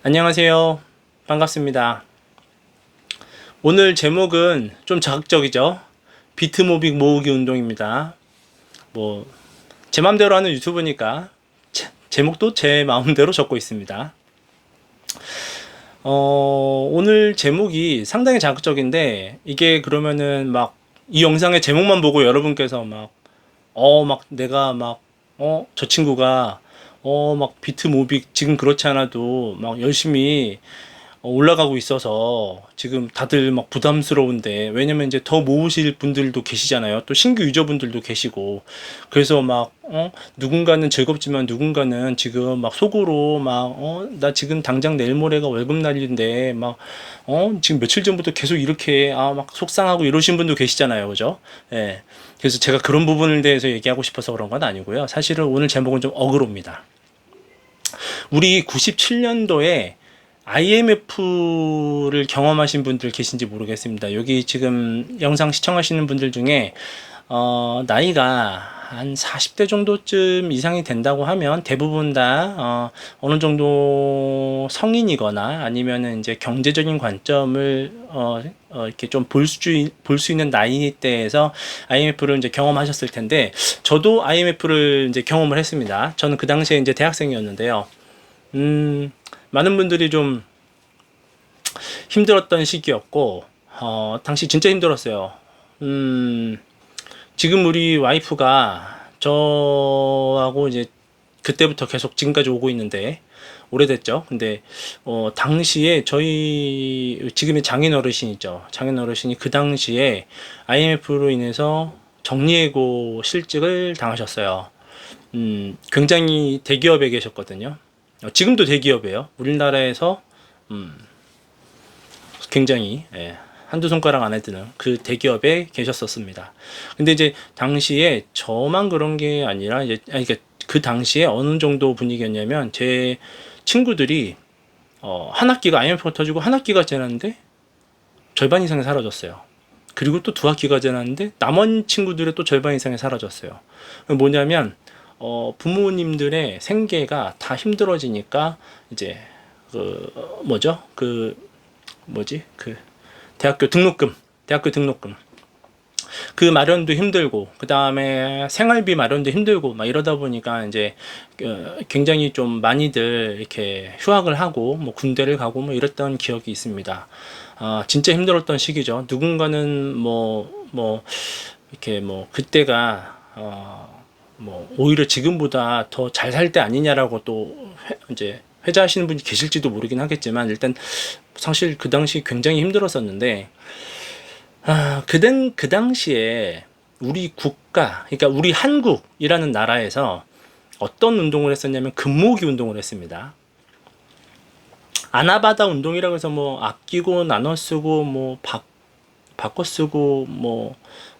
안녕하세요. 반갑습니다. 오늘 제목은 좀 자극적이죠. 비트모빅 모으기 운동입니다. 제 마음대로 하는 유튜브니까 제목도 제 마음대로 적고 있습니다. 오늘 제목이 상당히 자극적인데, 이게 그러면은 이 영상의 제목만 보고 여러분께서 내가 저 친구가 비트모빅 지금 그렇지 않아도 열심히 올라가고 있어서 지금 다들 부담스러운데, 왜냐면 이제 더 모으실 분들도 계시잖아요. 또 신규 유저분들도 계시고. 그래서 누군가는 즐겁지만 누군가는 지금 속으로 나 지금 당장 내일 모레가 월급 날인데 지금 며칠 전부터 계속 이렇게 속상하고 이러신 분도 계시잖아요. 그죠? 예. 그래서 제가 그런 부분에 대해서 얘기하고 싶어서 그런 건 아니고요. 사실은 오늘 제목은 좀 어그로입니다. 우리 97년도에 IMF를 경험하신 분들 계신지 모르겠습니다. 여기 지금 영상 시청하시는 분들 중에 나이가 한 40대 정도쯤 이상이 된다고 하면 대부분 다 어느 정도 성인이거나 아니면은 이제 경제적인 관점을 이렇게 좀 볼 수 있는 나이대에서 IMF를 이제 경험하셨을 텐데, 저도 IMF를 이제 경험을 했습니다. 저는 그 당시에 이제 대학생이었는데요. 많은 분들이 좀 힘들었던 시기였고, 당시 진짜 힘들었어요. 지금 우리 와이프가 저하고 이제 그때부터 계속 지금까지 오고 있는데, 오래됐죠. 근데 당시에 저희 지금의 장인 어르신이죠. 장인 어르신이 그 당시에 IMF로 인해서 정리해고 실직을 당하셨어요. 굉장히 대기업에 계셨거든요. 지금도 대기업이에요. 우리나라에서 굉장히 한두 손가락 안에 드는 그 대기업에 계셨었습니다. 근데 이제 당시에 저만 그런 게 아니라 그러니까 그 당시에 어느 정도 분위기였냐면, 제 친구들이 한 학기가 IMF가 터지고 한 학기가 지났는데 절반 이상이 사라졌어요. 그리고 또 두 학기가 지났는데 남은 친구들의 또 절반 이상이 사라졌어요. 뭐냐면 부모님들의 생계가 다 힘들어지니까 이제 대학교 등록금 그 마련도 힘들고, 그 다음에 생활비 마련도 힘들고 이러다 보니까 이제 굉장히 좀 많이들 이렇게 휴학을 하고 군대를 가고 이랬던 기억이 있습니다. 진짜 힘들었던 시기죠. 누군가는 이렇게 그때가 오히려 지금보다 더 잘 살 때 아니냐라고 또 이제 회자하시는 분이 계실지도 모르긴 하겠지만, 일단 사실 그 당시 굉장히 힘들었었는데, 그 당시에 우리 국가, 그러니까 우리 한국이라는 나라에서 어떤 운동을 했었냐면 금모으기 운동을 했습니다. 아나바다 운동이라고 해서 아끼고 나눠 쓰고 바꿔 쓰고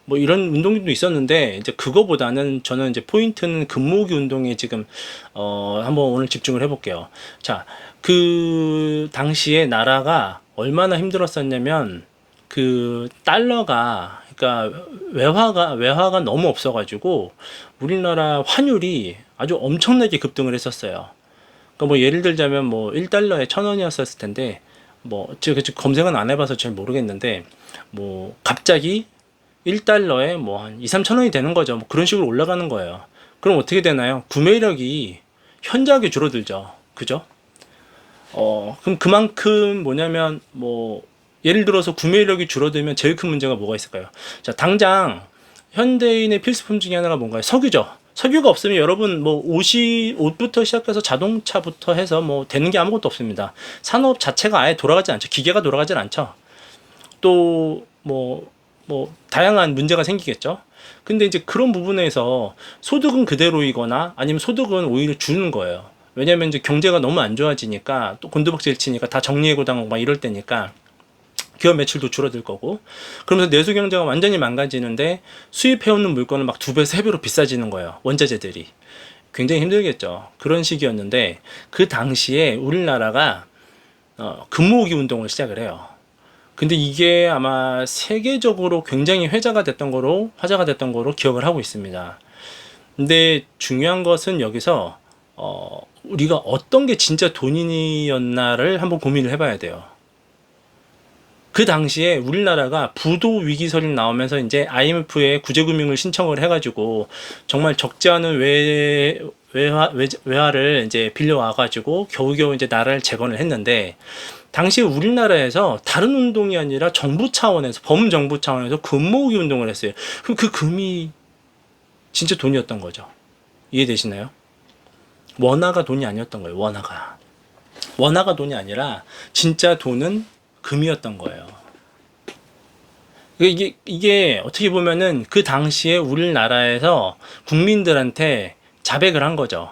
이런 운동도 있었는데, 이제 그거보다는 저는 이제 포인트는 금모으기 운동에 지금 한번 오늘 집중을 해볼게요. 자, 그 당시에 나라가 얼마나 힘들었었냐면, 그 달러가, 그러니까 외화가 너무 없어가지고 우리나라 환율이 아주 엄청나게 급등을 했었어요. 그러니까 예를 들자면 1달러에 1,000원이었을 텐데, 제가 검색은 안 해봐서 잘 모르겠는데, 갑자기 1달러에 한 2, 3천 원이 되는 거죠. 그런 식으로 올라가는 거예요. 그럼 어떻게 되나요? 구매력이 현저하게 줄어들죠. 그죠? 그럼 그만큼 뭐냐면 예를 들어서 구매력이 줄어들면 제일 큰 문제가 뭐가 있을까요? 자, 당장 현대인의 필수품 중에 하나가 뭔가요? 석유죠. 석유가 없으면 여러분 옷부터 시작해서 자동차부터 해서 되는 게 아무것도 없습니다. 산업 자체가 아예 돌아가지 않죠. 기계가 돌아가질 않죠. 또 다양한 문제가 생기겠죠. 근데 이제 그런 부분에서 소득은 그대로이거나 아니면 소득은 오히려 주는 거예요. 왜냐면 이제 경제가 너무 안 좋아지니까, 또 곤두박질 치니까 다 정리해고 당하고 이럴 때니까 기업 매출도 줄어들 거고, 그러면서 내수 경제가 완전히 망가지는데 수입해오는 물건은 2배, 3배로 비싸지는 거예요. 원자재들이. 굉장히 힘들겠죠. 그런 시기였는데, 그 당시에 우리나라가 금모으기 운동을 시작을 해요. 근데 이게 아마 세계적으로 굉장히 화제가 됐던 거로 기억을 하고 있습니다. 근데 중요한 것은 여기서 우리가 어떤 게 진짜 돈이었나를 한번 고민을 해봐야 돼요. 그 당시에 우리나라가 부도 위기설이 나오면서 이제 IMF에 구제금융을 신청을 해가지고 정말 적지 않은 외화를 이제 빌려와가지고 겨우겨우 이제 나라를 재건을 했는데, 당시 우리나라에서 다른 운동이 아니라 정부 차원에서, 범정부 차원에서 금 모으기 운동을 했어요. 그럼 그 금이 진짜 돈이었던 거죠. 이해되시나요? 원화가 돈이 아니었던 거예요. 원화가 돈이 아니라 진짜 돈은 금이었던 거예요. 이게 어떻게 보면은 그 당시에 우리나라에서 국민들한테 자백을 한 거죠.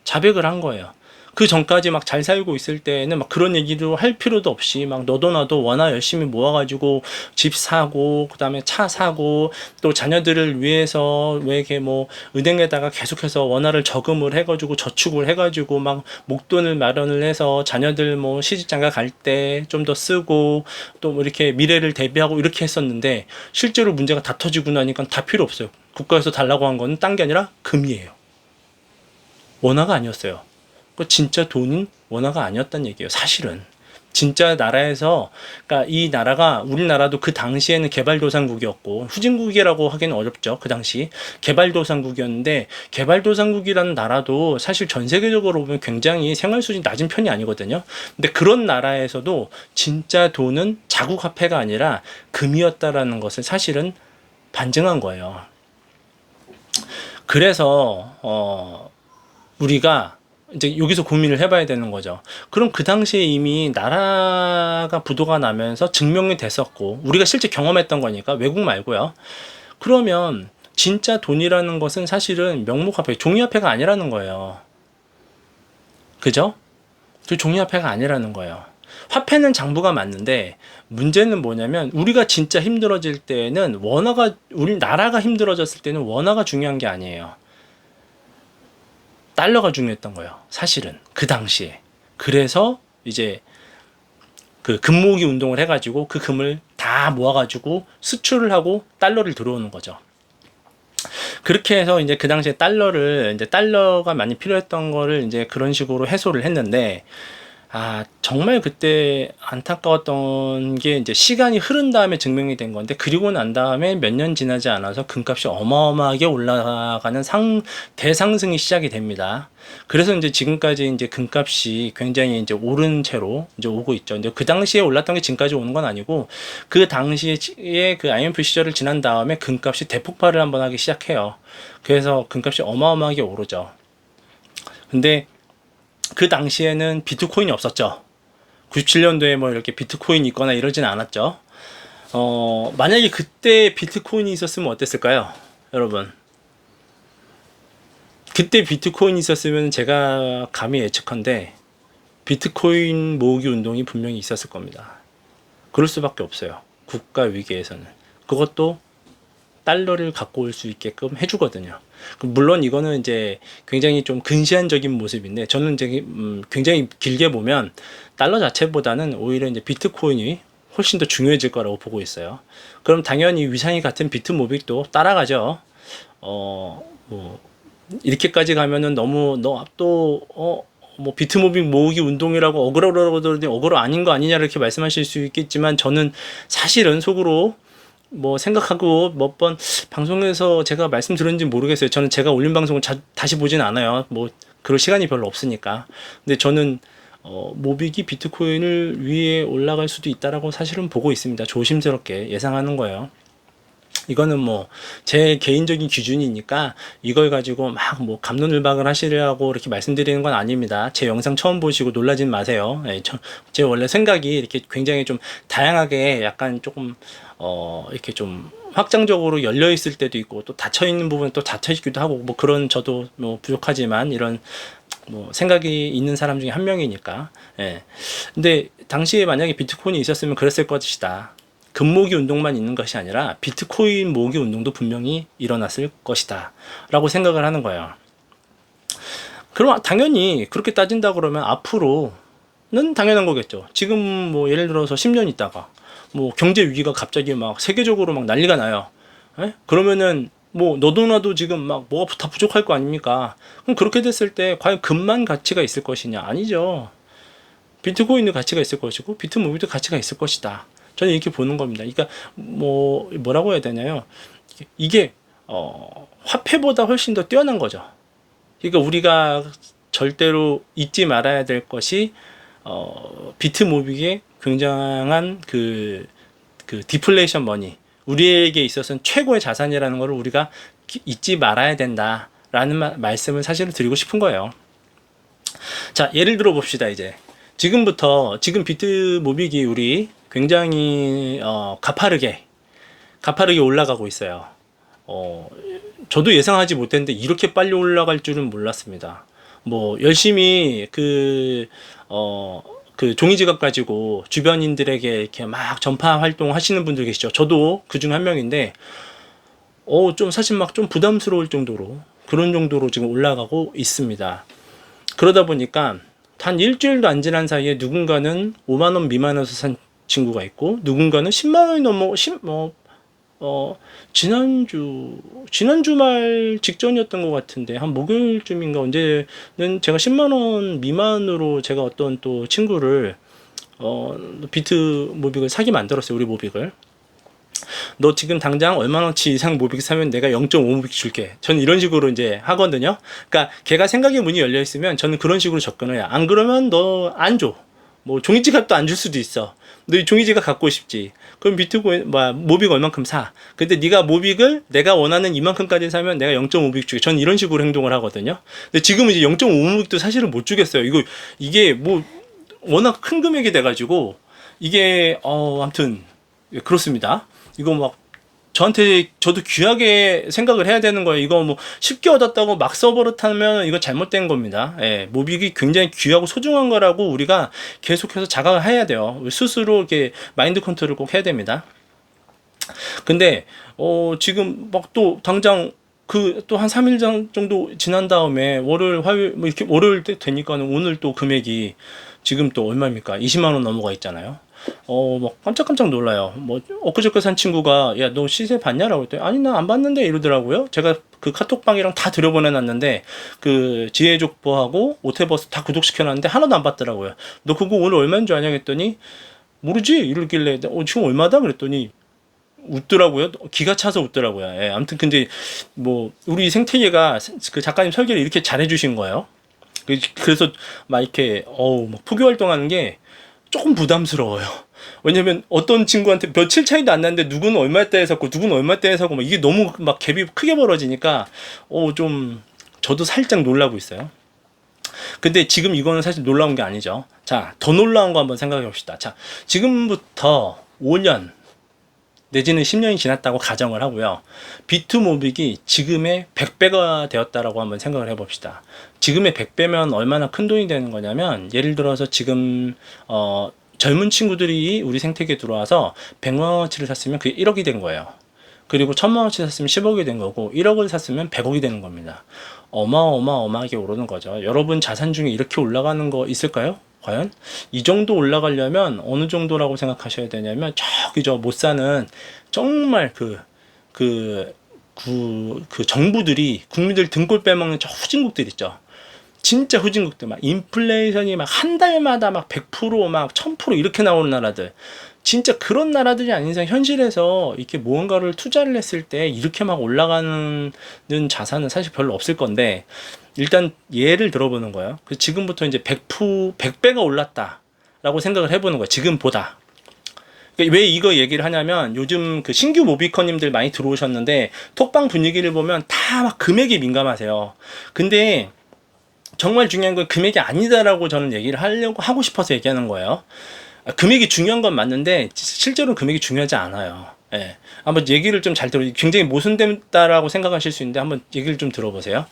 자백을 한 거예요. 그 전까지 막 잘 살고 있을 때는 막 그런 얘기도 할 필요도 없이 막 너도 나도 원화 열심히 모아가지고 집 사고, 그 다음에 차 사고, 또 자녀들을 위해서 왜 이렇게 뭐 은행에다가 계속해서 원화를 저금을 해가지고 저축을 해가지고 막 목돈을 마련을 해서 자녀들 뭐 시집장가 갈 때 좀 더 쓰고, 또 뭐 이렇게 미래를 대비하고 이렇게 했었는데, 실제로 문제가 다 터지고 나니까 다 필요 없어요. 국가에서 달라고 한 거는 딴 게 아니라 금이에요. 원화가 아니었어요. 그 진짜 돈은 원화가 아니었단 얘기예요. 사실은 진짜 나라에서, 그러니까 이 나라가, 우리나라도 그 당시에는 개발도상국이었고, 후진국이라고 하기는 어렵죠. 그 당시 개발도상국이었는데, 개발도상국이라는 나라도 사실 전 세계적으로 보면 굉장히 생활 수준이 낮은 편이 아니거든요. 근데 그런 나라에서도 진짜 돈은 자국 화폐가 아니라 금이었다라는 것을 사실은 반증한 거예요. 그래서 우리가 이제 여기서 고민을 해봐야 되는 거죠. 그럼 그 당시에 이미 나라가 부도가 나면서 증명이 됐었고, 우리가 실제 경험했던 거니까, 외국 말고요. 그러면 진짜 돈이라는 것은 사실은 명목화폐, 종이화폐가 아니라는 거예요. 그죠? 그 종이화폐가 아니라는 거예요. 화폐는 장부가 맞는데, 문제는 뭐냐면, 우리가 진짜 힘들어질 때는 우리나라가 힘들어졌을 때는 원화가 중요한 게 아니에요. 달러가 중요했던 거예요. 사실은 그 당시에. 그래서 이제 그 금 모으기 운동을 해가지고 그 금을 다 모아가지고 수출을 하고 달러를 들어오는 거죠. 그렇게 해서 이제 그 당시에 달러가 많이 필요했던 거를 이제 그런 식으로 해소를 했는데, 정말 그때 안타까웠던 게, 이제 시간이 흐른 다음에 증명이 된 건데, 그리고 난 다음에 몇 년 지나지 않아서 금값이 어마어마하게 올라가는 대상승이 시작이 됩니다. 그래서 이제 지금까지 이제 금값이 굉장히 이제 오른 채로 이제 오고 있죠. 근데 그 당시에 올랐던 게 지금까지 오는 건 아니고, 그 당시에 그 IMF 시절을 지난 다음에 금값이 대폭발을 한번 하기 시작해요. 그래서 금값이 어마어마하게 오르죠. 근데 그 당시에는 비트코인이 없었죠. 97년도에 뭐 이렇게 비트코인이 있거나 이러진 않았죠. 만약에 그때 비트코인이 있었으면 어땠을까요? 여러분. 그때 비트코인이 있었으면 제가 감히 예측한데, 비트코인 모으기 운동이 분명히 있었을 겁니다. 그럴 수밖에 없어요. 국가 위기에서는. 그것도 달러를 갖고 올 수 있게끔 해주거든요. 물론 이거는 이제 굉장히 좀 근시안적인 모습인데, 저는 이제 굉장히 길게 보면 달러 자체보다는 오히려 이제 비트코인이 훨씬 더 중요해질 거라고 보고 있어요. 그럼 당연히 위상이 같은 비트모빅도 따라가죠. 뭐 이렇게까지 가면은 너무 뭐 비트모빅 모으기 운동이라고 억울하다고 그러더니 억울 아닌 거 아니냐 이렇게 말씀하실 수 있겠지만, 저는 사실은 속으로 뭐 생각하고 몇 번 방송에서 제가 말씀드렸는지 모르겠어요. 저는 제가 올린 방송을 다시 보진 않아요. 뭐 그럴 시간이 별로 없으니까. 근데 저는 모빅이 비트코인을 위에 올라갈 수도 있다라고 사실은 보고 있습니다. 조심스럽게 예상하는 거예요. 이거는 뭐 제 개인적인 기준이니까 이걸 가지고 막 뭐 갑론을박을 하시려고 이렇게 말씀드리는 건 아닙니다. 제 영상 처음 보시고 놀라진 마세요. 제 원래 생각이 이렇게 굉장히 좀 다양하게, 약간 조금 이렇게 좀 확장적으로 열려 있을 때도 있고, 또 닫혀 있는 부분은 또 닫혀 있기도 하고, 뭐 그런, 저도 뭐 부족하지만 이런 뭐 생각이 있는 사람 중에 한 명이니까. 근데 당시에 만약에 비트코인이 있었으면 그랬을 것이다. 금 모으기 운동만 있는 것이 아니라 비트코인 모으기 운동도 분명히 일어났을 것이다 라고 생각을 하는 거예요. 그럼 당연히 그렇게 따진다 그러면 앞으로는 당연한 거겠죠. 지금 뭐 예를 들어서 10년 있다가 뭐 경제 위기가 갑자기 막 세계적으로 막 난리가 나요. 그러면은 뭐 너도 나도 지금 막 뭐가 다 부족할 거 아닙니까? 그럼 그렇게 됐을 때 과연 금만 가치가 있을 것이냐? 아니죠. 비트코인도 가치가 있을 것이고 비트무비도 가치가 있을 것이다. 저는 이렇게 보는 겁니다. 그러니까 뭐라고 해야 되나요? 이게 화폐보다 훨씬 더 뛰어난 거죠. 그러니까 우리가 절대로 잊지 말아야 될 것이 비트무비의 굉장한 그 디플레이션 머니, 우리에게 있어서는 최고의 자산이라는 것을 우리가 잊지 말아야 된다라는 말씀을 사실은 드리고 싶은 거예요. 자, 예를 들어 봅시다. 이제 지금 비트무비기 우리 굉장히 가파르게 올라가고 있어요. 저도 예상하지 못했는데 이렇게 빨리 올라갈 줄은 몰랐습니다. 뭐 열심히 그 종이지갑 가지고 주변인들에게 이렇게 막 전파 활동 하시는 분들 계시죠. 저도 그중 한 명인데, 좀 사실 막 좀 부담스러울 정도로, 그런 정도로 지금 올라가고 있습니다. 그러다 보니까 단 일주일도 안 지난 사이에 누군가는 5만원 미만에서 산 친구가 있고, 누군가는 10만원이 지난주 말 직전이었던 것 같은데, 한 목요일쯤인가 언제는 제가 10만원 미만으로 제가 어떤 또 친구를, 비트 모빅을 사게 만들었어요. 우리 모빅을. 너 지금 당장 얼마나치 이상 모빅 사면 내가 0.5모빅 줄게. 저는 이런 식으로 이제 하거든요. 그러니까 걔가 생각의 문이 열려 있으면 저는 그런 식으로 접근을 해요. 안 그러면 너 안 줘. 뭐 종이지갑도 안 줄 수도 있어. 너 이 종이지갑 갖고 싶지. 그럼 비트코인 모빅 얼만큼 사. 근데 네가 모빅을 내가 원하는 이만큼까지 사면 내가 0.5모빅 줄게. 저는 이런 식으로 행동을 하거든요. 근데 지금은 이제 0.5모빅도 사실은 못 주겠어요. 이게 뭐 워낙 큰 금액이 돼가지고 이게 아무튼 그렇습니다. 이거 막 저도 귀하게 생각을 해야 되는 거예요. 이거 뭐 쉽게 얻었다고 막 써버릇하면 이거 잘못된 겁니다. 예, 모빅이 굉장히 귀하고 소중한 거라고 우리가 계속해서 자각을 해야 돼요. 스스로 이렇게 마인드 컨트롤을 꼭 해야 됩니다. 근데 지금 막 또 당장 또 한 3일 정도 지난 다음에 월요일, 화요일 뭐 이렇게 월요일 때 되니까는 오늘 또 금액이 지금 또 얼마입니까? 20만 원 넘어가 있잖아요. 막 깜짝깜짝 놀라요. 뭐 엊그저께 산 친구가 야 너 시세 봤냐라고 했더니 아니 나 안 봤는데 이러더라고요. 제가 그 카톡방이랑 다 들여보내놨는데 그 지혜족보하고 오태버스 다 구독시켜놨는데 하나도 안 봤더라고요. 너 그거 오늘 얼마인 줄 아냐 했더니 모르지 이러길래 지금 얼마다 그랬더니 웃더라고요. 기가 차서 웃더라고요. 예, 아무튼 근데 뭐 우리 생태계가 그 작가님 설계를 이렇게 잘해주신 거예요. 그래서 막 이렇게 막 포교 활동하는 게 조금 부담스러워요. 왜냐면 어떤 친구한테 며칠 차이도 안 나는데 누구는 얼마대에 샀고 누구는 얼마대에 사고 막 이게 너무 막 갭이 크게 벌어지니까 좀 저도 살짝 놀라고 있어요. 근데 지금 이거는 사실 놀라운 게 아니죠. 자, 더 놀라운 거 한번 생각해 봅시다. 자, 지금부터 5년 내지는 10년이 지났다고 가정을 하고요. 비트모빅이 지금의 100배가 되었다라고 한번 생각을 해봅시다. 지금의 100배면 얼마나 큰 돈이 되는 거냐면, 예를 들어서 지금 젊은 친구들이 우리 생태계에 들어와서 100만원어치를 샀으면 그게 1억이 된 거예요. 그리고 1000만원어치 샀으면 10억이 된 거고, 1억을 샀으면 100억이 되는 겁니다. 어마어마하게 오르는 거죠. 여러분 자산 중에 이렇게 올라가는 거 있을까요? 과연? 이 정도 올라가려면 어느 정도라고 생각하셔야 되냐면, 저기 못 사는 정말 그 정부들이 국민들 등골 빼먹는 저 후진국들 있죠. 진짜 후진국들, 막 인플레이션이 막 한 달마다 막 100%, 막 1000% 이렇게 나오는 나라들. 진짜 그런 나라들이 아닌 이상 현실에서 이렇게 무언가를 투자를 했을 때 이렇게 막 올라가는 자산은 사실 별로 없을 건데, 일단 예를 들어보는 거예요. 지금부터 이제 100배가 올랐다라고 생각을 해보는 거예요. 지금보다. 왜 이거 얘기를 하냐면, 요즘 그 신규 모비커님들 많이 들어오셨는데 톡방 분위기를 보면 다 막 금액이 민감하세요. 근데 정말 중요한 건 금액이 아니다라고 저는 얘기를 하고 싶어서 얘기하는 거예요. 금액이 중요한 건 맞는데 실제로는 금액이 중요하지 않아요. 예. 한번 얘기를 좀 잘 굉장히 모순됐다라고 생각하실 수 있는데 한번 얘기를 좀 들어보세요.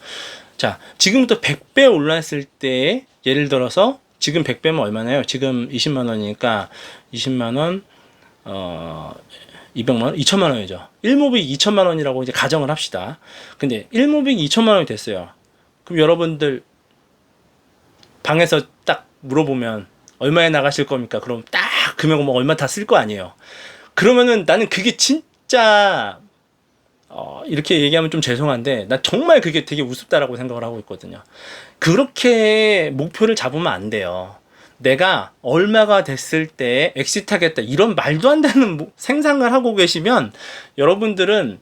자, 지금부터 100배 올랐을 때, 예를 들어서 지금 100배면 얼마나요? 지금 20만 원이니까 20만 원 200만 원, 2천만 원이죠. 1모빅 2천만 원이라고 이제 가정을 합시다. 근데 1모빅 2천만 원이 됐어요. 그럼 여러분들 방에서 딱 물어보면 얼마에 나가실 겁니까? 그럼 딱 금액은 뭐 얼마 다 쓸 거 아니에요. 그러면은 나는 그게 진짜 이렇게 얘기하면 좀 죄송한데 나 정말 그게 되게 우습다라고 생각을 하고 있거든요. 그렇게 목표를 잡으면 안 돼요. 내가 얼마가 됐을 때 엑시트하겠다 이런 말도 안 되는 생각을 하고 계시면 여러분들은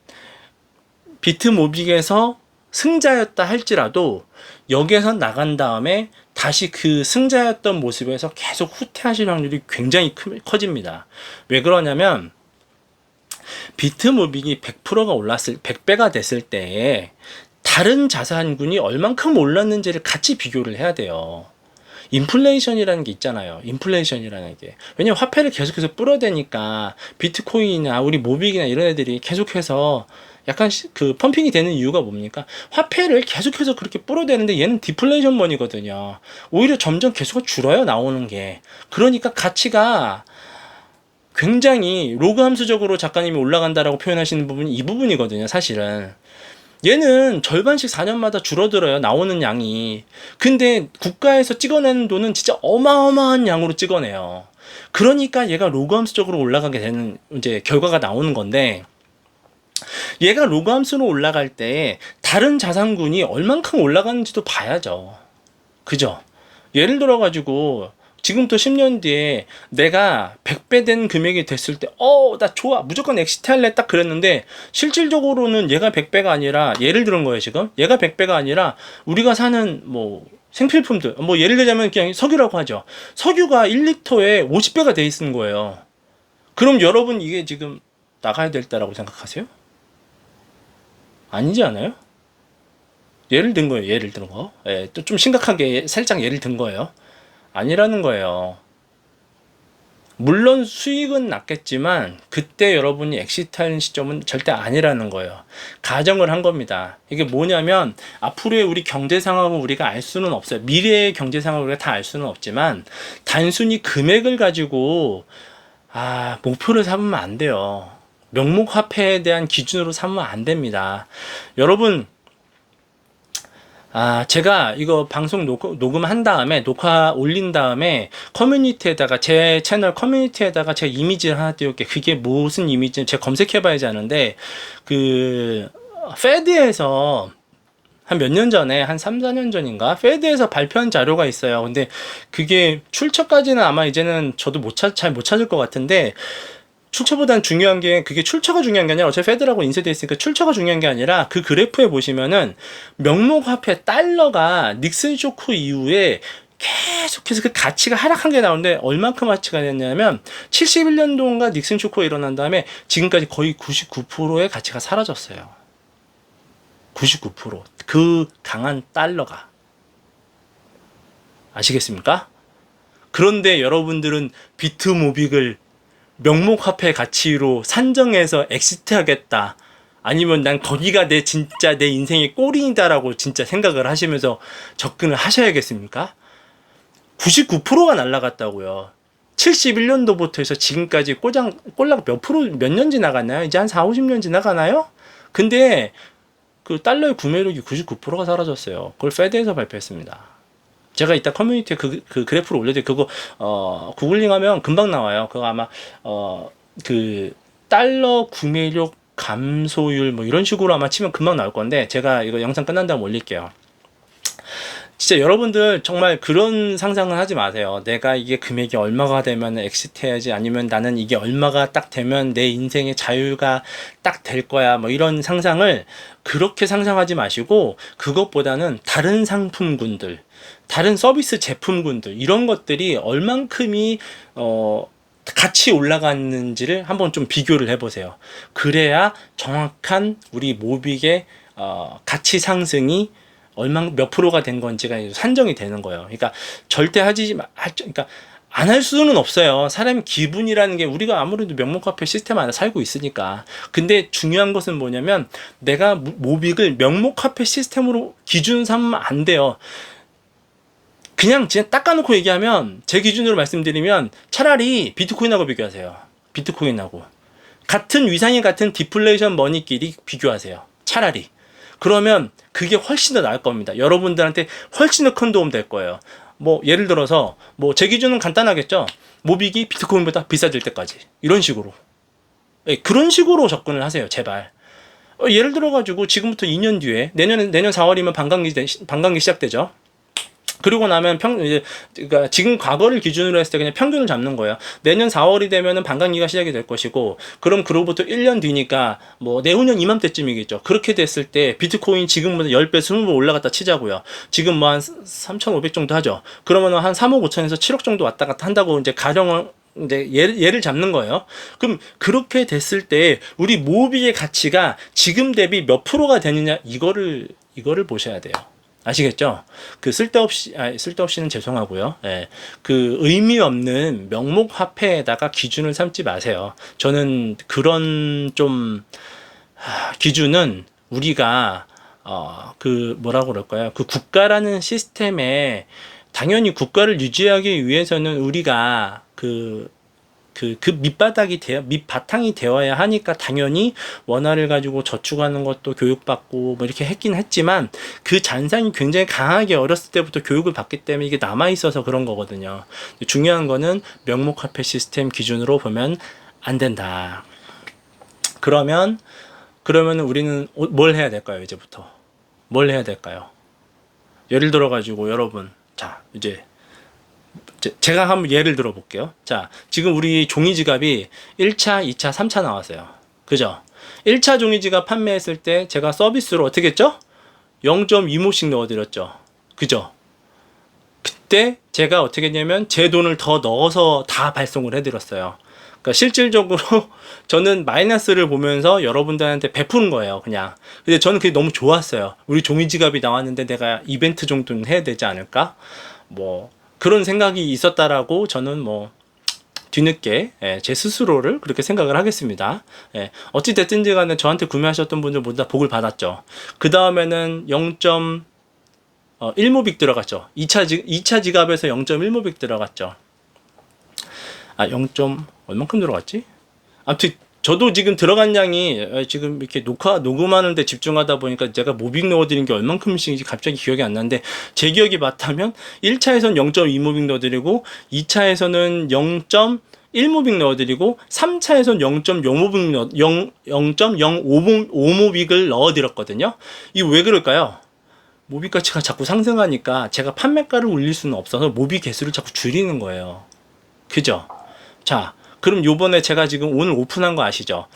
비트모빅에서 승자였다 할지라도 여기에서 나간 다음에 다시 그 승자였던 모습에서 계속 후퇴하실 확률이 굉장히 커집니다. 왜 그러냐면 비트모빅이 100%가 올랐을 100배가 됐을 때 다른 자산군이 얼만큼 올랐는지를 같이 비교를 해야 돼요. 인플레이션이라는 게 있잖아요. 인플레이션이라는 게. 왜냐면 화폐를 계속해서 뿌려대니까 비트코인이나 우리 모빅이나 이런 애들이 계속해서 약간 그 펌핑이 되는 이유가 뭡니까? 화폐를 계속해서 그렇게 뿌려대는데 얘는 디플레이션 머니거든요. 오히려 점점 계속 줄어요, 나오는 게. 그러니까 가치가 굉장히 로그 함수적으로 작가님이 올라간다라고 표현하시는 부분이 이 부분이거든요, 사실은. 얘는 절반씩 4년마다 줄어들어요, 나오는 양이. 근데 국가에서 찍어내는 돈은 진짜 어마어마한 양으로 찍어내요. 그러니까 얘가 로그 함수적으로 올라가게 되는 이제 결과가 나오는 건데, 얘가 로그 함수로 올라갈 때 다른 자산군이 얼만큼 올라가는지도 봐야죠. 그죠? 예를 들어가지고 지금부터 10년 뒤에 내가 100배 된 금액이 됐을 때, 나 좋아. 무조건 엑시트 할래. 딱 그랬는데, 실질적으로는 얘가 100배가 아니라, 예를 들은 거예요, 지금. 얘가 100배가 아니라, 우리가 사는, 생필품들, 예를 들자면 그냥 석유라고 하죠. 석유가 1리터에 50배가 돼 있는 거예요. 그럼 여러분 이게 지금 나가야 될 때라고 생각하세요? 아니지 않아요? 예를 든 거예요, 예를 든 거. 예, 또 좀 심각하게 살짝 예를 든 거예요. 아니라는 거예요. 물론 수익은 낮겠지만 그때 여러분이 엑시트하는 시점은 절대 아니라는 거예요. 가정을 한 겁니다. 이게 뭐냐면 앞으로의 우리 경제 상황을 우리가 알 수는 없어요. 미래의 경제 상황을 우리가 다 알 수는 없지만 단순히 금액을 가지고 목표를 삼으면 안 돼요. 명목 화폐에 대한 기준으로 삼으면 안 됩니다. 여러분, 제가 이거 방송 녹음한 다음에, 녹화 올린 다음에, 커뮤니티에다가, 제 채널 커뮤니티에다가 제 이미지를 하나 띄울게요. 그게 무슨 이미지인지 제가 검색해봐야지 아는데, 페드에서, 한 몇 년 전에, 한 3, 4년 전인가? 페드에서 발표한 자료가 있어요. 근데 그게 출처까지는 아마 이제는 저도 잘 못 찾을 것 같은데, 출처보다는 중요한 게 그게 출처가 중요한 게 아니라 어차피 페드라고 인쇄되어 있으니까 출처가 중요한 게 아니라 그 그래프에 보시면은 명목화폐 달러가 닉슨 쇼크 이후에 계속해서 그 가치가 하락한 게 나오는데 얼만큼 가치가 됐냐면 71년도인가 닉슨 쇼크가 일어난 다음에 지금까지 거의 99%의 가치가 사라졌어요. 99%. 그 강한 달러가. 아시겠습니까? 그런데 여러분들은 비트모빅을 명목화폐 가치로 산정해서 엑시트 하겠다. 아니면 난 거기가 진짜 내 인생의 골인이다라고 진짜 생각을 하시면서 접근을 하셔야겠습니까? 99%가 날라갔다고요. 71년도부터 해서 지금까지 꼴락 몇 년 지나갔나요? 이제 한 4, 50년 지나가나요? 근데 그 달러의 구매력이 99%가 사라졌어요. 그걸 페드에서 발표했습니다. 제가 이따 커뮤니티에 그 그래프를 올려드릴게요. 그거 구글링 하면 금방 나와요. 그거 아마 그 달러 구매력 감소율 이런 식으로 아마 치면 금방 나올 건데 제가 이거 영상 끝난 다음 올릴게요. 진짜 여러분들 정말 그런 상상을 하지 마세요. 내가 이게 금액이 얼마가 되면 엑시트 해야지, 아니면 나는 이게 얼마가 딱 되면 내 인생의 자유가 딱 될 거야, 이런 상상을 그렇게 상상하지 마시고, 그것보다는 다른 상품군들, 다른 서비스 제품군들, 이런 것들이 얼만큼이 같이 올라갔는지를 한번 좀 비교를 해보세요. 그래야 정확한 우리 모빅의 가치 상승이 몇 프로가 된 건지가 산정이 되는 거예요. 그러니까 절대 그러니까 안 할 수는 없어요. 사람의 기분이라는 게, 우리가 아무래도 명목화폐 시스템 안에 살고 있으니까. 근데 중요한 것은 뭐냐면 내가 모빅을 명목화폐 시스템으로 기준 삼으면 안 돼요. 그냥 닦아놓고 얘기하면, 제 기준으로 말씀드리면 차라리 비트코인하고 비교하세요. 비트코인하고 같은 위상이 같은 디플레이션 머니끼리 비교하세요. 차라리. 그러면 그게 훨씬 더 나을 겁니다. 여러분들한테 훨씬 더 큰 도움 될 거예요. 예를 들어서 제 기준은 간단하겠죠. 모빅이 비트코인보다 비싸질 때까지, 이런 식으로. 그런 식으로 접근을 하세요, 제발. 예를 들어가지고 지금부터 2년 뒤에 내년 4월이면 반감기 시작되죠. 그리고 나면 이제, 그러니까 지금 과거를 기준으로 했을 때 그냥 평균을 잡는 거예요. 내년 4월이 되면은 반감기가 시작이 될 것이고, 그럼 그로부터 1년 뒤니까 뭐 내후년 이맘때쯤이겠죠. 그렇게 됐을 때 비트코인 지금보다 10배, 20배 올라갔다 치자고요. 지금 뭐 한 3,500 정도 하죠. 그러면 한 3억 5천에서 7억 정도 왔다 갔다 한다고 이제 가정을 이제 예를 잡는 거예요. 그럼 그렇게 됐을 때 우리 모비의 가치가 지금 대비 몇 프로가 되느냐, 이거를 보셔야 돼요. 아시겠죠? 그 쓸데없이는 죄송하고요. 예. 그 의미 없는 명목 화폐에다가 기준을 삼지 마세요. 저는 그런 좀 기준은 우리가 그 뭐라고 그럴까요? 그 국가라는 시스템에 당연히 국가를 유지하기 위해서는 우리가 밑바탕이 되어야 하니까 당연히 원화를 가지고 저축하는 것도 교육받고 뭐 이렇게 했긴 했지만 그 잔상이 굉장히 강하게 어렸을 때부터 교육을 받기 때문에 이게 남아있어서 그런 거거든요. 중요한 거는 명목화폐 시스템 기준으로 보면 안 된다. 그러면 우리는 뭘 해야 될까요? 이제부터 뭘 해야 될까요? 예를 들어 가지고 여러분, 자 이제 제가 한번 예를 들어 볼게요. 자, 지금 우리 종이지갑이 1차, 2차, 3차 나왔어요. 그죠? 1차 종이지갑 판매했을 때 제가 서비스로 어떻게 했죠? 0.2모씩 넣어드렸죠. 그죠? 그때 제가 어떻게 했냐면 제 돈을 더 넣어서 다 발송을 해드렸어요. 그러니까 실질적으로 저는 마이너스를 보면서 여러분들한테 베푸는 거예요, 그냥. 근데 저는 그게 너무 좋았어요. 우리 종이지갑이 나왔는데 내가 이벤트 정도는 해야 되지 않을까? 뭐 그런 생각이 있었다라고 저는 뭐 뒤늦게 제 스스로를 그렇게 생각을 하겠습니다. 어찌 됐든지 간에 저한테 구매하셨던 분들 모두 다 복을 받았죠. 그 다음에는 0.1모빅 들어갔죠. 2차 지갑에서 0.1모빅 들어갔죠. 0. 얼만큼 들어갔지? 아무튼 저도 지금 들어간 양이 지금 이렇게 녹음하는데 집중하다 보니까 제가 모빅 넣어드린 게 얼만큼인지 갑자기 기억이 안 나는데, 제 기억이 맞다면 1차에서는 0.2모빅 넣어드리고 2차에서는 0.1모빅 넣어드리고 3차에서는 0.05모빅을 넣어드렸거든요. 이게 왜 그럴까요? 모빅 가치가 자꾸 상승하니까 제가 판매가를 올릴 수는 없어서 모빅 개수를 자꾸 줄이는 거예요. 그죠? 자, 그럼 요번에 제가 지금 오늘 오픈한 거 아시죠?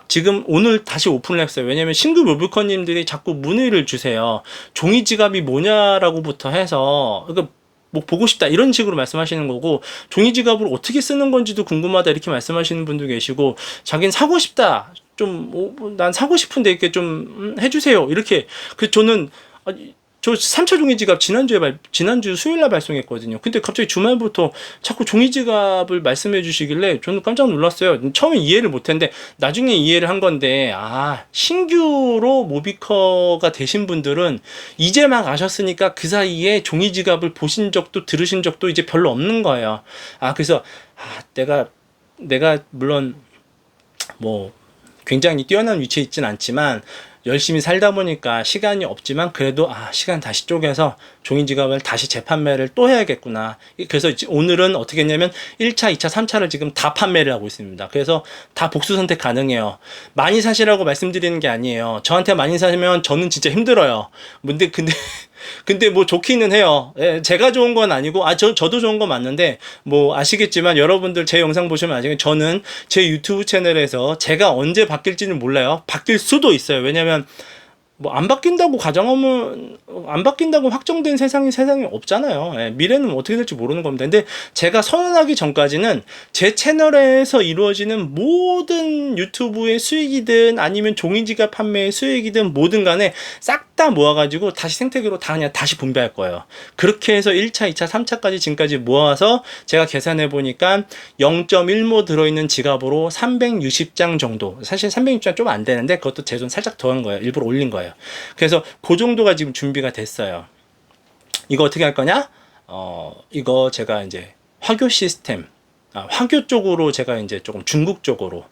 지금 오늘 다시 오픈을 했어요. 왜냐면 신규 모비커님들이 자꾸 문의를 주세요. 종이 지갑이 뭐냐라고부터 해서, 그러니까 뭐 보고 싶다 이런 식으로 말씀하시는 거고, 종이 지갑을 어떻게 쓰는 건지도 궁금하다 이렇게 말씀하시는 분도 계시고, 자기는 사고 싶다, 난 사고 싶은데 이렇게 좀 해주세요 이렇게. 저는 저 3차 종이지갑 지난주 수요일날 발송했거든요. 근데 갑자기 주말부터 자꾸 종이지갑을 말씀해 주시길래 저는 깜짝 놀랐어요. 처음에 이해를 못했는데 나중에 이해를 한 건데, 신규로 모비커가 되신 분들은 이제 막 아셨으니까 그 사이에 종이지갑을 보신 적도 들으신 적도 이제 별로 없는 거예요. 그래서 내가 물론 뭐 굉장히 뛰어난 위치에 있진 않지만 열심히 살다 보니까 시간이 없지만 그래도 시간 다시 쪼개서 종이지갑을 다시 재판매를 또 해야겠구나. 그래서 오늘은 어떻게 했냐면 1차, 2차, 3차를 지금 다 판매를 하고 있습니다. 그래서 다 복수 선택 가능해요. 많이 사시라고 말씀드리는 게 아니에요. 저한테 많이 사시면 저는 진짜 힘들어요. 근데 뭐 좋기는 해요. 제가 좋은 건 아니고, 저도 좋은 건 맞는데, 뭐 아시겠지만 여러분들 제 영상 보시면 아시겠지만 저는 제 유튜브 채널에서 제가 언제 바뀔지는 몰라요. 바뀔 수도 있어요. 왜냐면 뭐 안 바뀐다고 확정된 세상이 없잖아요. 미래는 어떻게 될지 모르는 겁니다. 근데 제가 선언하기 전까지는 제 채널에서 이루어지는 모든 유튜브의 수익이든 아니면 종이지갑 판매의 수익이든 뭐든 간에 싹 다 모아가지고 다시 생태계로 그냥 다시 분배할 거예요. 그렇게 해서 1차, 2차, 3차까지 지금까지 모아서 제가 계산해 보니까 0.1모 들어있는 지갑으로 360장 정도, 사실 360장 좀 안 되는데 그것도 제 돈 살짝 더한 거예요. 일부러 올린 거예요. 그래서 그 정도가 지금 준비가 됐어요. 이거 어떻게 할 거냐? 이거 제가 이제 화교 시스템, 화교 쪽으로 제가 이제 조금 중국 쪽으로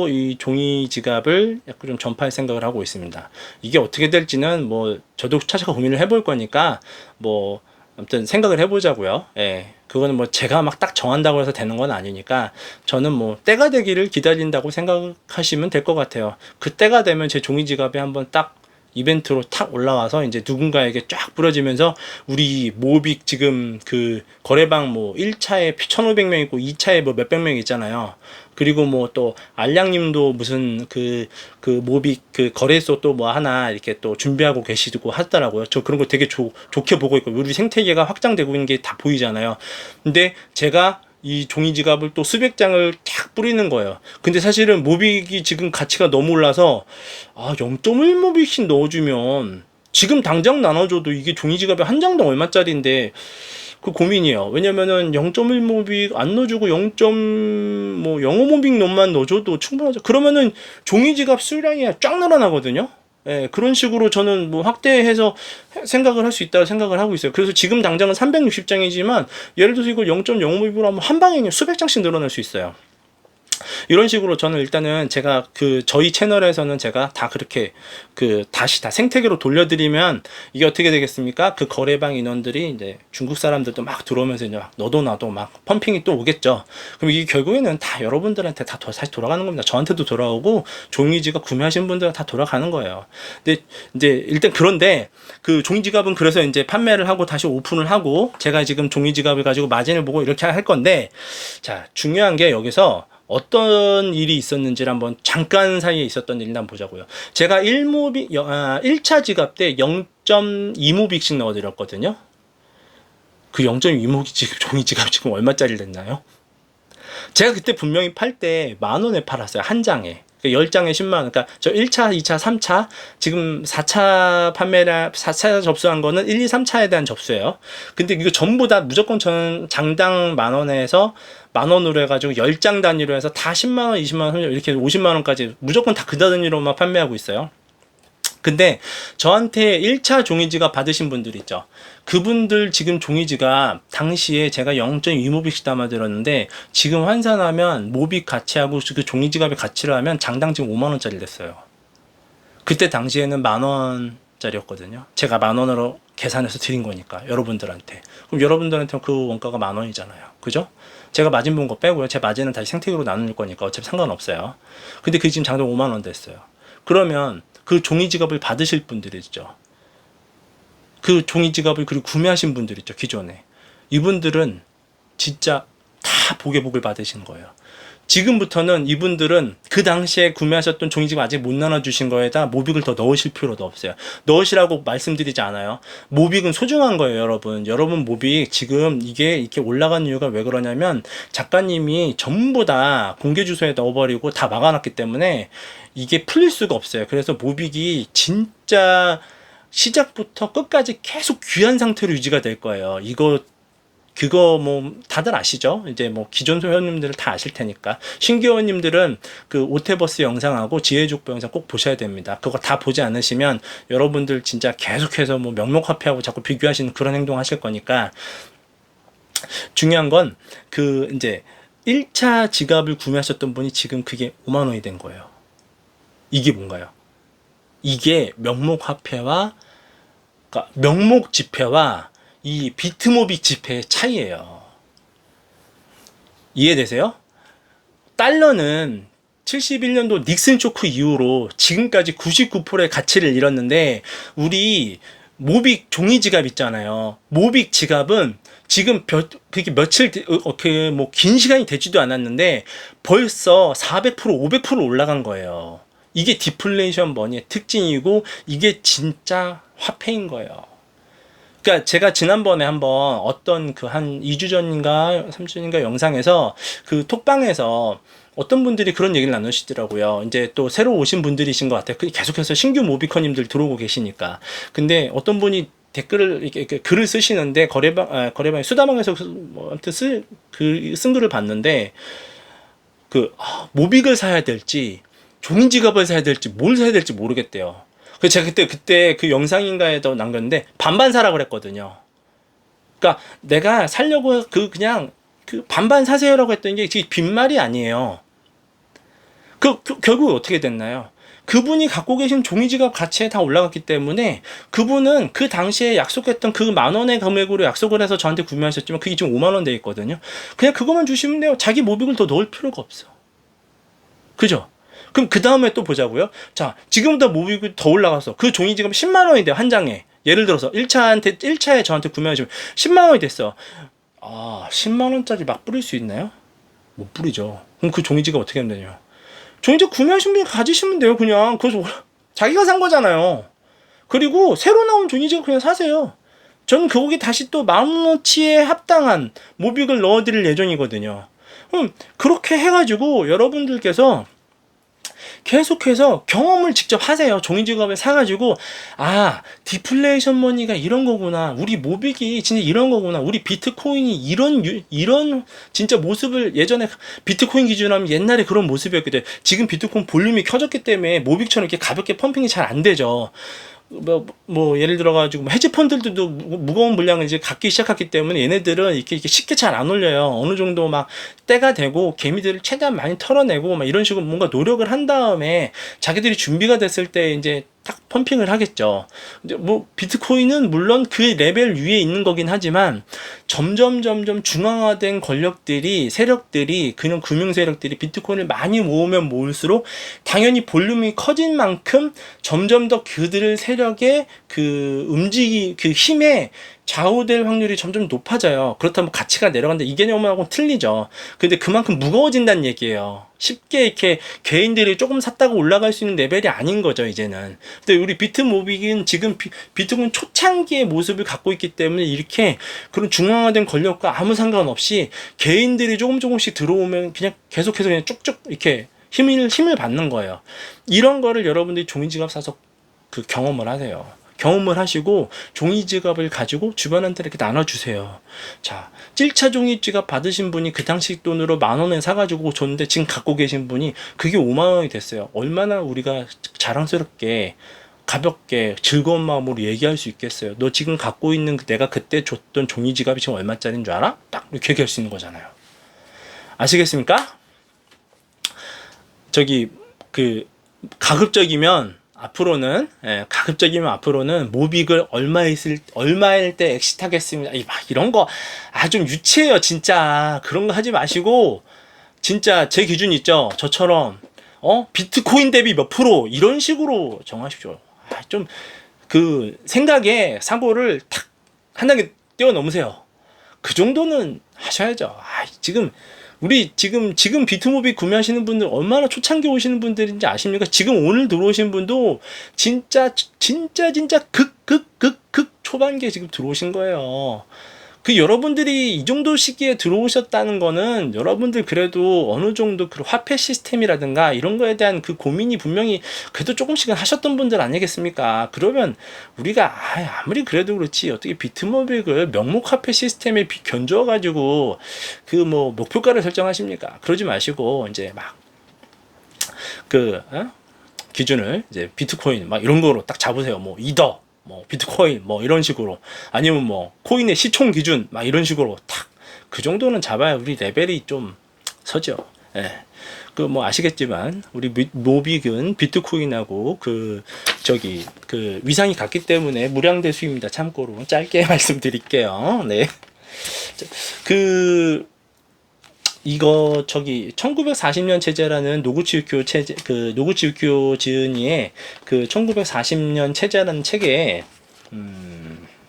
이 종이 지갑을 약간 좀 전파할 생각을 하고 있습니다. 이게 어떻게 될지는 뭐 저도 차차 고민을 해볼 거니까 뭐 아무튼 생각을 해보자고요. 예. 그거는 뭐 제가 막 딱 정한다고 해서 되는 건 아니니까 저는 뭐 때가 되기를 기다린다고 생각하시면 될 것 같아요. 그 때가 되면 제 종이 지갑에 한번 딱 이벤트로 탁 올라와서 이제 누군가에게 쫙 뿌려지면서 우리 모빅 지금 그 거래방 뭐 1차에 1500명 있고 2차에 뭐 몇백 명 있잖아요. 그리고 뭐 또 알량님도 무슨 그 모빅 그 거래소 또 뭐 하나 이렇게 또 준비하고 계시고 하더라고요. 저 그런 거 되게 좋게 보고 있고 우리 생태계가 확장되고 있는 게 다 보이잖아요. 근데 제가 이 종이 지갑을 또 수백 장을 탁 뿌리는 거예요. 근데 사실은 모빅이 지금 가치가 너무 올라서 0.1모빅씩 넣어주면 지금 당장 나눠줘도 이게 종이 지갑에 한 장당 얼마짜리인데 그 고민이에요. 왜냐면은 0.1모빅 안 넣어주고 0.05모빅 놈만 넣어줘도 충분하죠. 그러면은 종이 지갑 수량이 쫙 늘어나거든요. 예, 그런 식으로 저는 뭐 확대해서 생각을 할 수 있다고 생각을 하고 있어요. 그래서 지금 당장은 360장이지만 예를 들어서 이걸 0.05모빅으로 하면 한 방에 수백 장씩 늘어날 수 있어요. 이런 식으로 저는 일단은 제가 그 저희 채널에서는 제가 다 그렇게 그 다시 다 생태계로 돌려드리면 이게 어떻게 되겠습니까? 그 거래방 인원들이 이제 중국 사람들도 막 들어오면서 이제 막 너도 나도 막 펌핑이 또 오겠죠. 그럼 이게 결국에는 다 여러분들한테 다 다시 돌아가는 겁니다. 저한테도 돌아오고 종이지갑 구매하신 분들은 다 돌아가는 거예요. 근데 이제 일단 그런데 그 종이지갑은 그래서 이제 판매를 하고 다시 오픈을 하고 제가 지금 종이지갑을 가지고 마진을 보고 이렇게 할 건데 자 중요한 게 여기서 어떤 일이 있었는지를 한번 잠깐 사이에 있었던 일을 한번 보자고요. 제가 1차 지갑 때 0.2모빅씩 넣어드렸거든요. 그 0.2모빅 종이 지갑 지금 얼마짜리 됐나요? 제가 그때 분명히 팔 때 10,000원에 팔았어요. 한 장에. 10장에 10만원. 그러니까 저 1차, 2차, 3차, 지금 4차 판매를, 4차 접수한 거는 1, 2, 3차에 대한 접수예요. 근데 이거 전부 다 무조건 저는 장당 10,000원에서 10,000원으로 해가지고 10장 단위로 해서 다 10만원, 20만원, 이렇게 50만원까지 무조건 다 그 단위로만 판매하고 있어요. 근데 저한테 1차 종이지갑 받으신 분들 있죠. 그분들 지금 종이지갑 당시에 제가 0.2모빅씩 담아드렸는데 지금 환산하면 모빅 가치하고 그 종이지갑의 가치를 하면 장당 지금 5만원짜리 됐어요. 그때 당시에는 10,000원짜리였거든요. 제가 10,000원으로 계산해서 드린 거니까 여러분들한테. 그럼 여러분들한테는 그 원가가 10,000원이잖아요. 그죠? 제가 마진 본 거 빼고요. 제 마진은 다시 생태계로 나눌 거니까 어차피 상관없어요. 근데 그게 지금 장당 5만원 됐어요. 그러면 그 종이 지갑을 받으실 분들 있죠. 그 종이 지갑을 그리고 구매하신 분들 있죠. 기존에. 이분들은 진짜 다 복의 복을 받으신 거예요. 지금부터는 이분들은 그 당시에 구매하셨던 종이지갑 아직 못 나눠주신 거에다 모빅을 더 넣으실 필요도 없어요. 넣으시라고 말씀드리지 않아요. 모빅은 소중한 거예요, 여러분. 여러분 모빅 지금 이게 이렇게 올라간 이유가 왜 그러냐면 작가님이 전부 다 공개 주소에 넣어버리고 다 막아놨기 때문에 이게 풀릴 수가 없어요. 그래서 모빅이 진짜 시작부터 끝까지 계속 귀한 상태로 유지가 될 거예요. 그거 뭐 다들 아시죠? 이제 뭐 기존 회원님들은 다 아실 테니까 신규 회원님들은 그 오테버스 영상하고 지혜족보 영상 꼭 보셔야 됩니다. 그거 다 보지 않으시면 여러분들 진짜 계속해서 뭐 명목화폐하고 자꾸 비교하시는 그런 행동 하실 거니까 중요한 건 그 이제 1차 지갑을 구매하셨던 분이 지금 그게 5만 원이 된 거예요. 이게 뭔가요? 이게 명목화폐와 그러니까 명목 지폐와 이 비트모빅 지폐의 차이예요. 이해되세요? 달러는 71년도 닉슨 초크 이후로 지금까지 99%의 가치를 잃었는데 우리 모빅 종이 지갑 있잖아요. 모빅 지갑은 지금 그게 며칠 뭐 긴 시간이 되지도 않았는데 벌써 400% 500% 올라간 거예요. 이게 디플레이션 머니의 특징이고 이게 진짜 화폐인 거예요. 그러니까 제가 지난번에 한번 어떤 그 한 2주 전인가 3주 전인가 영상에서 그 톡방에서 어떤 분들이 그런 얘기를 나누시더라고요. 이제 또 새로 오신 분들이신 것 같아요. 계속해서 신규 모비커님들 들어오고 계시니까. 근데 어떤 분이 댓글을 이렇게 글을 쓰시는데 거래방 수다방에서 뭐 아무튼 쓴 글을 봤는데 모빅을 사야 될지 종이 지갑을 사야 될지 뭘 사야 될지 모르겠대요. 그래서 제가 그때 그 영상인가에도 남겼는데 반반 사라고 그랬거든요. 그러니까 내가 살려고 그냥 반반 사세요라고 했던 게 빈말이 아니에요. 결국 어떻게 됐나요? 그분이 갖고 계신 종이지갑 가치에 다 올라갔기 때문에 그분은 그 당시에 약속했던 그 10,000원의 금액으로 약속을 해서 저한테 구매하셨지만 그게 지금 50,000원 돼 있거든요. 그냥 그것만 주시면 돼요. 자기 모빅을 더 넣을 필요가 없어. 그죠? 그럼 그 다음에 또 보자고요. 자, 지금부터 모빅이 더 올라가서 그 종이지갑 10만 원이 돼요. 한 장에. 예를 들어서 1차에 저한테 구매하시면 10만 원이 됐어. 아, 10만 원짜리 막 뿌릴 수 있나요? 못 뿌리죠. 그럼 그 종이지갑 어떻게 하면 되냐? 종이지갑 구매하신 분이 가지시면 돼요. 그냥 그래서 자기가 산 거잖아요. 그리고 새로 나온 종이지갑 그냥 사세요. 저는 거기 다시 또 10,000원어치에 합당한 모빅을 넣어드릴 예정이거든요. 그럼 그렇게 해가지고 여러분들께서 계속해서 경험을 직접 하세요. 종이지갑을 사가지고, 아, 디플레이션 머니가 이런 거구나. 우리 모빅이 진짜 이런 거구나. 우리 비트코인이 이런 진짜 모습을 예전에 비트코인 기준으로 하면 옛날에 그런 모습이었거든. 지금 비트코인 볼륨이 켜졌기 때문에 모빅처럼 이렇게 가볍게 펌핑이 잘 안 되죠. 예를 들어가지고 헤지펀드들도 무거운 물량을 이제 갖기 시작했기 때문에 얘네들은 이렇게 쉽게 잘 안 올려요. 어느 정도 막 때가 되고 개미들을 최대한 많이 털어내고 막 이런 식으로 뭔가 노력을 한 다음에 자기들이 준비가 됐을 때 이제 딱 펌핑을 하겠죠. 이제 비트코인은 물론 그 레벨 위에 있는 거긴 하지만 점점 중앙화된 세력들이 그냥 금융 세력들이 비트코인을 많이 모으면 모을수록 당연히 볼륨이 커진 만큼 점점 더 그들의 세력의 그 힘에 좌우될 확률이 점점 높아져요. 그렇다면 가치가 내려간다. 이 개념하고는 틀리죠. 근데 그만큼 무거워진다는 얘기예요. 쉽게 이렇게 개인들이 조금 샀다고 올라갈 수 있는 레벨이 아닌 거죠, 이제는. 근데 우리 비트모빅은 지금 비트코인 초창기의 모습을 갖고 있기 때문에 이렇게 그런 중앙화된 권력과 아무 상관없이 개인들이 조금씩 들어오면 그냥 계속해서 그냥 쭉쭉 이렇게 힘을 받는 거예요. 이런 거를 여러분들이 종이지갑 사서 그 경험을 하세요. 경험을 하시고 종이지갑을 가지고 주변한테 이렇게 나눠주세요. 자, 1차 종이지갑 받으신 분이 그 당시 돈으로 10,000원에 사가지고 줬는데 지금 갖고 계신 분이 그게 50,000원이 됐어요. 얼마나 우리가 자랑스럽게 가볍게 즐거운 마음으로 얘기할 수 있겠어요. 너 지금 갖고 있는 내가 그때 줬던 종이지갑이 지금 얼마짜리인 줄 알아? 딱 이렇게 얘기할 수 있는 거잖아요. 아시겠습니까? 가급적이면 앞으로는 모빅을 얼마일 때 엑시트하겠습니다. 이런 거 좀 유치해요. 진짜 그런 거 하지 마시고 진짜 제 기준 있죠. 저처럼 비트코인 대비 몇 프로 이런 식으로 정하십시오. 좀 그 생각에 사고를 탁 한 단계 뛰어넘으세요. 그 정도는 하셔야죠. 지금 비트모빅 구매하시는 분들 얼마나 초창기 오시는 분들인지 아십니까? 지금 오늘 들어오신 분도 진짜 극 초반기에 지금 들어오신 거예요. 그 여러분들이 이 정도 시기에 들어오셨다는 거는 여러분들 그래도 어느 정도 그 화폐 시스템이라든가 이런 거에 대한 그 고민이 분명히 그래도 조금씩은 하셨던 분들 아니겠습니까? 그러면 우리가 아무리 그래도 그렇지 어떻게 비트모빅을 명목 화폐 시스템에 견주어가지고 그 목표가를 설정하십니까? 그러지 마시고 이제 막 기준을 이제 비트코인 막 이런 거로 딱 잡으세요. 이더 비트코인 이런 식으로 아니면 코인의 시총 기준 막 이런 식으로 탁 그 정도는 잡아야 우리 레벨이 좀 서죠. 예. 아시겠지만 우리 모빅은 비트코인하고 위상이 같기 때문에 무량대수입니다. 참고로 짧게 말씀드릴게요. 네. 이거 1940년 체제라는 노구치 유키오 지은이의 1940년 체제라는 책에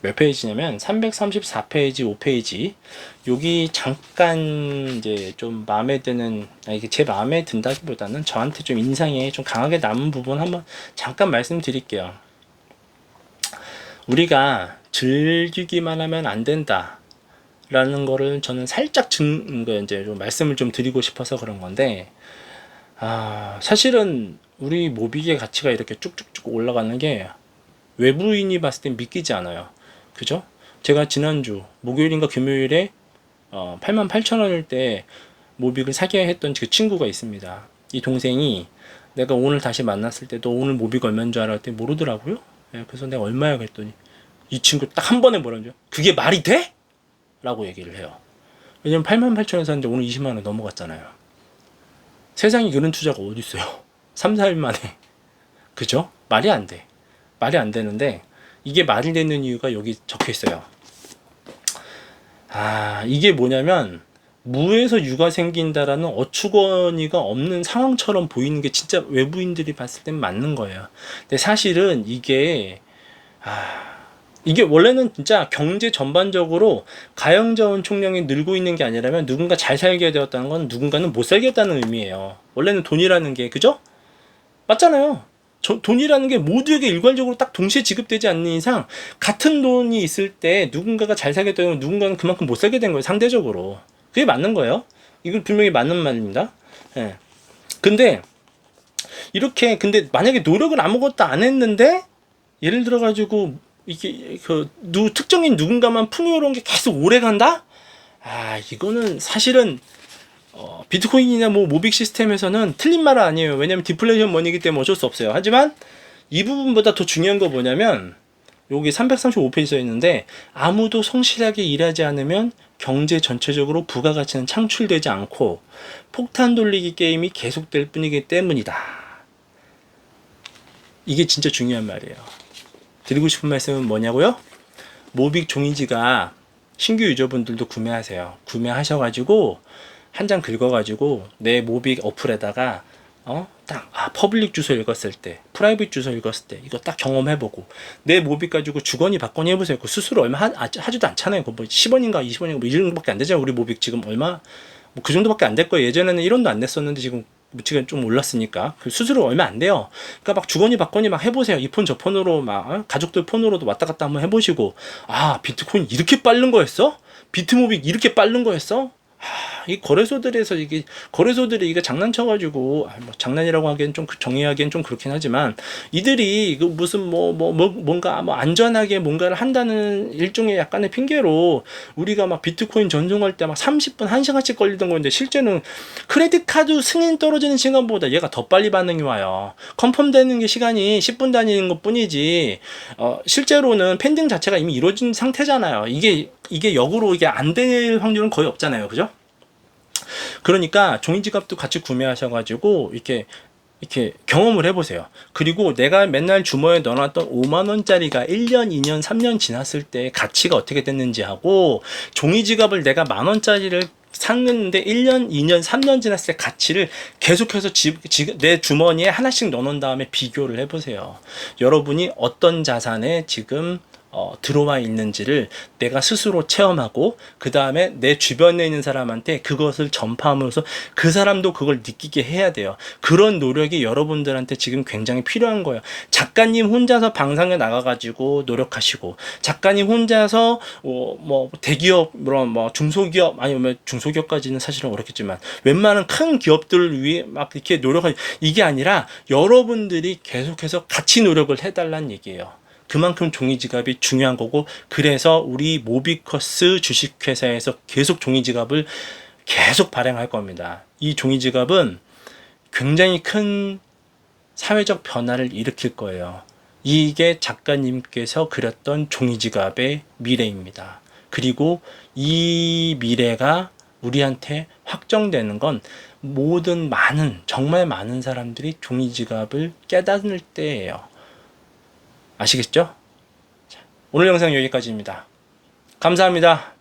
몇 페이지냐면 334페이지 5페이지 여기 잠깐 이제 좀 마음에 드는 이게 제 마음에 든다기보다는 저한테 좀 인상에 좀 강하게 남은 부분 한번 잠깐 말씀드릴게요. 우리가 즐기기만 하면 안 된다. 라는 거를 저는 살짝 이제 좀 말씀을 좀 드리고 싶어서 그런 건데, 사실은 우리 모빅의 가치가 이렇게 쭉쭉쭉 올라가는 게 외부인이 봤을 땐 믿기지 않아요. 그죠? 제가 지난주 목요일인가 금요일에 88,000원일 때 모빅을 사게 했던 그 친구가 있습니다. 이 동생이 내가 오늘 다시 만났을 때 너 오늘 모빅 얼마인 줄 알았을 때 모르더라고요. 그래서 내가 얼마야 그랬더니 이 친구 딱 한 번에 뭐라는 줄 그게 말이 돼? 라고 얘기를 해요. 왜냐면 88,000원 샀는데 오늘 20만원 넘어갔잖아요. 세상에 그런 투자가 어디 있어요. 3, 4일 만에 그죠? 말이 안 돼. 말이 안 되는데 이게 말이 되는 이유가 여기 적혀 있어요. 이게 뭐냐면 무에서 유가 생긴다라는 어처구니가 없는 상황처럼 보이는 게 진짜 외부인들이 봤을 땐 맞는 거예요. 근데 사실은 이게 원래는 진짜 경제 전반적으로 가용자원 총량이 늘고 있는 게 아니라면 누군가 잘 살게 되었다는 건 누군가는 못 살겠다는 의미예요. 원래는 돈이라는 게, 그죠? 맞잖아요. 돈이라는 게 모두에게 일괄적으로 딱 동시에 지급되지 않는 이상 같은 돈이 있을 때 누군가가 잘 살게 되면 누군가는 그만큼 못 살게 된 거예요. 상대적으로. 그게 맞는 거예요. 이건 분명히 맞는 말입니다. 예. 근데 근데 만약에 노력을 아무것도 안 했는데 예를 들어 가지고 이게 특정인 누군가만 풍요로운 게 계속 오래 간다? 이거는 사실은 비트코인이나 뭐 모빅 시스템에서는 틀린 말은 아니에요. 왜냐면 디플레이션 머니이기 때문에 어쩔 수 없어요. 하지만 이 부분보다 더 중요한 거 뭐냐면 여기 335페이지 써 있는데 아무도 성실하게 일하지 않으면 경제 전체적으로 부가가치는 창출되지 않고 폭탄 돌리기 게임이 계속될 뿐이기 때문이다. 이게 진짜 중요한 말이에요. 드리고 싶은 말씀은 뭐냐고요? 모빅 종이지가 신규 유저분들도 구매하세요. 구매하셔가지고 한 장 긁어가지고 내 모빅 어플에다가 퍼블릭 주소 읽었을 때, 프라이빗 주소 읽었을 때 이거 딱 경험해보고 내 모빅 가지고 주거니 받거니 해보세요. 그 수수료 얼마 하지도 않잖아요. 뭐 10원인가 20원인가 뭐 이 정도밖에 안 되잖아요. 우리 모빅 지금 얼마? 뭐 그 정도밖에 안 될 거예요. 예전에는 1원도 안 냈었는데 지금 좀 올랐으니까 그 수수료 얼마 안 돼요. 그러니까 막 주거니 받거니 막 해보세요. 이 폰 저 폰으로 막 가족들 폰으로도 왔다 갔다 한번 해보시고 비트코인 이렇게 빠른 거였어? 비트모빅 이렇게 빠른 거였어? 이 거래소들이 이게 장난쳐가지고 뭐 장난이라고 하기엔 좀 정의하기엔 좀 그렇긴 하지만 이들이 무슨 뭔가 안전하게 뭔가를 한다는 일종의 약간의 핑계로 우리가 막 비트코인 전송할 때 막 30분 1시간씩 걸리던 건데 실제는 크레딧 카드 승인 떨어지는 시간보다 얘가 더 빨리 반응이 와요. 컨펌 되는 게 시간이 10분 단위인 것 뿐이지 실제로는 펜딩 자체가 이미 이루어진 상태잖아요. 이게 역으로 이게 안 될 확률은 거의 없잖아요. 그죠? 그러니까 종이지갑도 같이 구매하셔가지고 이렇게 경험을 해보세요. 그리고 내가 맨날 주머니에 넣어놨던 5만원짜리가 1년, 2년, 3년 지났을 때 가치가 어떻게 됐는지 하고 종이지갑을 내가 만원짜리를 샀는데 1년, 2년, 3년 지났을 때 가치를 계속해서 내 주머니에 하나씩 넣어놓은 다음에 비교를 해보세요. 여러분이 어떤 자산에 지금 들어와 있는지를 내가 스스로 체험하고 그 다음에 내 주변에 있는 사람한테 그것을 전파하면서 그 사람도 그걸 느끼게 해야 돼요. 그런 노력이 여러분들한테 지금 굉장히 필요한 거예요. 작가님 혼자서 방송에 나가가지고 노력하시고 작가님 혼자서 대기업 중소기업 아니면 중소기업까지는 사실은 어렵겠지만 웬만한 큰 기업들을 위해 막 이렇게 노력하지 이게 아니라 여러분들이 계속해서 같이 노력을 해달라는 얘기예요. 그만큼 종이지갑이 중요한 거고 그래서 우리 모비커스 주식회사에서 계속 종이지갑을 계속 발행할 겁니다. 이 종이지갑은 굉장히 큰 사회적 변화를 일으킬 거예요. 이게 작가님께서 그렸던 종이지갑의 미래입니다. 그리고 이 미래가 우리한테 확정되는 건 정말 많은 사람들이 종이지갑을 깨닫을 때예요. 아시겠죠? 오늘 영상 여기까지입니다. 감사합니다.